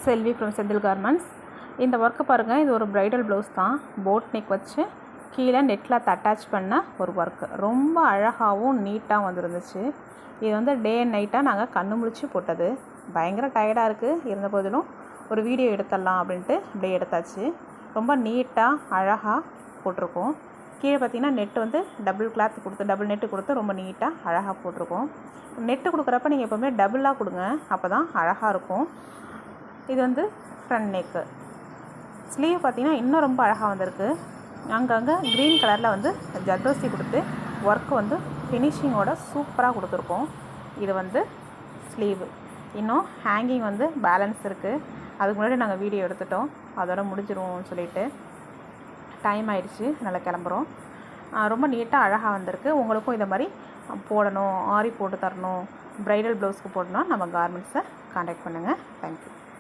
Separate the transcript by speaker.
Speaker 1: Selvi from Senthil garments. இந்த work பாருங்கள், இது ஒரு ப்ரைடல் ப்ளவுஸ் தான். போட் நெக் வச்சு கீழே நெட்டில் அட்டாச் பண்ண ஒரு ஒர்க்கு. ரொம்ப அழகாகவும் நீட்டாக வந்துருந்துச்சு. இது வந்து டே அண்ட் நைட்டாக நாங்கள் கண்ணு முழிச்சு போட்டது. பயங்கர டயர்டாக இருக்குது. இருந்த போதிலும் ஒரு வீடியோ எடுத்துடலாம் அப்படின்ட்டு இப்படியே எடுத்தாச்சு. ரொம்ப நீட்டாக அழகாக போட்டிருக்கோம். கீழே பார்த்திங்கன்னா நெட்டு வந்து டபுள் நெட்டு கொடுத்து ரொம்ப நீட்டாக அழகாக போட்டிருக்கோம். நெட்டு கொடுக்குறப்ப நீங்கள் எப்போவுமே டபுளாக கொடுங்க, அப்போ தான் அழகாக இருக்கும். இது வந்து ஃப்ரண்ட் நெக்கு. ஸ்லீவ் பார்த்திங்கன்னா இன்னும் ரொம்ப அழகாக வந்திருக்கு. அங்கங்கே க்ரீன் கலரில் வந்து ஜர்தோசி கொடுத்து ஒர்க்கு வந்து ஃபினிஷிங்கோட சூப்பராக கொடுத்துருக்கோம். இது வந்து ஸ்லீவு. இன்னும் ஹேங்கிங் வந்து பேலன்ஸ் இருக்குது. அதுக்கு முன்னாடி நாங்கள் வீடியோ எடுத்துட்டோம், அதோட முடிஞ்சிருவோம்னு சொல்லிட்டு டைம் ஆயிடுச்சு, நல்லா கிளம்புறோம். ரொம்ப நீட்டாக அழகாக வந்திருக்கு. உங்களுக்கும் இதை மாதிரி போடணும், ஆரி போட்டு தரணும், ப்ரைடல் ப்ளவுஸ்க்கு போடணும், நம்ம கார்மெண்ட்ஸை கான்டாக்ட் பண்ணுங்கள். தேங்க்யூ.